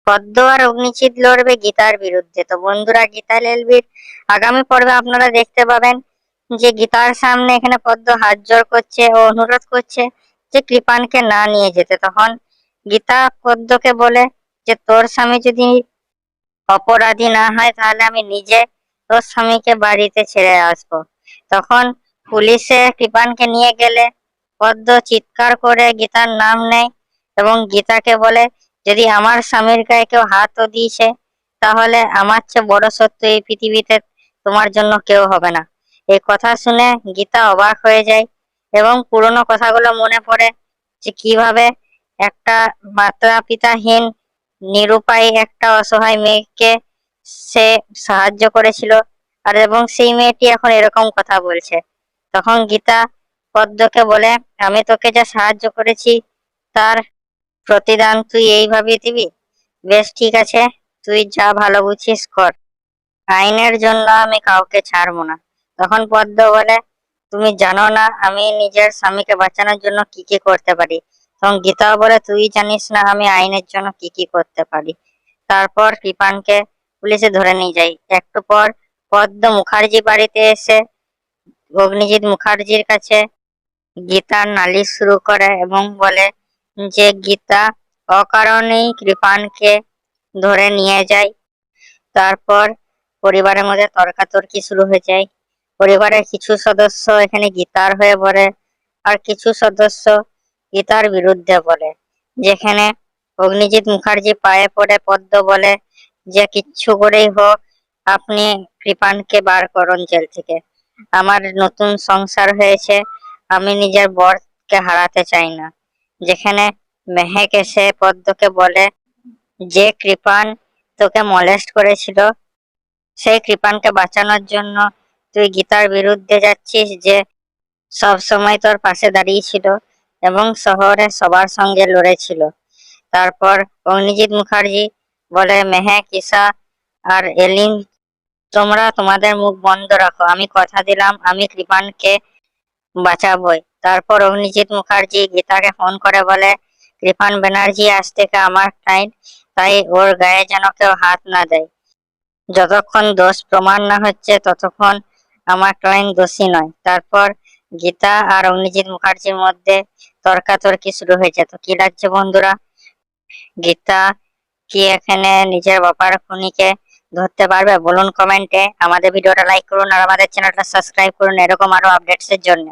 পদ্ম আর অগ্নিচিৎ লড়বে গীতার বিরুদ্ধে। তো বন্ধুরা, গীতা এলএলবির আগামী পর্বে আপনারা দেখতে পাবেন যে গীতার সামনে এখানে পদ্ম হাত জোড় করছে ও অনুরোধ করছে যে কৃপানকে না নিয়ে যেতে। তখন গীতা পদ্মকে বলে যে তোর স্বামী যদি অপরাধী না হয় তাহলে আমি নিজে তোর স্বামীকে বাড়িতে ছেড়ে আসবো। তখন পুলিশে কৃপানকে নিয়ে গেলে পদ্ম চিৎকার করে গীতার নাম নেয় এবং গীতাকে বলে যদি আমার স্বামীর গায়ে কেউ হাতও দিয়েছে তাহলে আমার চেয়ে বড় শত্রু এই পৃথিবীতে তোমার জন্য কেউ হবে না। এই কথা শুনে গীতা অবাক হয়ে যায় এবং পুরনো কথাগুলো মনে পড়ে যে কিভাবে একটা মাতা পিতাহীন নিরুপায় একটা অসহায় মেয়েকে সে সাহায্য করেছিল, আর এবং সেই মেয়েটি এখন এরকম কথা বলছে। তখন গীতা পদ্মকে বলে আমি তোকে যা সাহায্য করেছি তার প্রতিদান তুই এইভাবে দিবি? বেশ ঠিক আছে, তুই যা ভালো বুঝিস কর, আইনের জন্য আমি কাউকে ছাড়বো না। তখন পদ্ম বলে তুমি জানো না আমি নিজের স্বামীকে বাঁচানোর জন্য কি কি করতে পারি। তখন গীতাও বলে তুই জানিস না আমি আইনের জন্য কি কি করতে পারি। তারপর কৃপানকে পুলিশে ধরে নিয়ে যায়। একটু পর পদ্ম মুখার্জি বাড়িতে এসে অগ্নিজিৎ মুখার্জির কাছে গীতার নালিশ শুরু করে এবং বলে যে গীতা অকারণেই কৃপানকে ধরে নিয়ে যায়। তারপর পরিবারের মধ্যে তর্কাতর্কি শুরু হয়ে যায়। পরিবারের কিছু সদস্য এখানে গীতার হয়ে বলে আর কিছু সদস্য গীতার বিরুদ্ধে বলে। যেখানে অগ্নিজিৎ মুখার্জি পায়ে পড়ে পদ্ম বলে যে কিচ্ছু করেই হোক আপনি কৃপানকে বার করুন জেল থেকে। আমার নতুন সংসার হয়েছে, আমি নিজের বরকে হারাতে চাই না। যেখানে মেহেক এসে পদ্মকে বলে যে কৃপান তোকে মলেস্ট করেছিল সেই কৃপানকে বাঁচানোর জন্য তুই গীতার বিরুদ্ধে যাচ্ছিস, যে সব সময় তোর পাশে দাঁড়িয়েছিল এবং শহরে সবার সঙ্গে লড়েছিল। তারপর অগ্নিজিৎ মুখার্জি বলে মেহেক, ঈশা আর এলিন তোমরা তোমাদের মুখ বন্ধ রাখো, আমি কথা দিলাম আমি কৃপানকে বাঁচাবই। তারপর অগ্নিজিৎ মুখার্জি গীতাকে ফোন করে বলে কৃপান ব্যানার্জি আজ থেকে আমার ক্লায়েন্ট, তাই ওর গায়ে যেন কেউ হাত না দেয়। যতক্ষণ দোষ প্রমাণ না হচ্ছে ততক্ষণ আমার ক্লায়েন্ট দোষী নয়। তারপর গীতা আর অগ্নিজিৎ মুখার্জির মধ্যে তর্কাতর্কি শুরু হয়েছে। তো কি লাগছে বন্ধুরা, গীতা কি এখানে নিজের বাবার খুনিকে ধরতে পারবে? বলুন কমেন্টে। আমাদের ভিডিওটা লাইক করুন আর আমাদের চ্যানেলটা সাবস্ক্রাইব করুন এরকম আরো আপডেটস এর জন্য।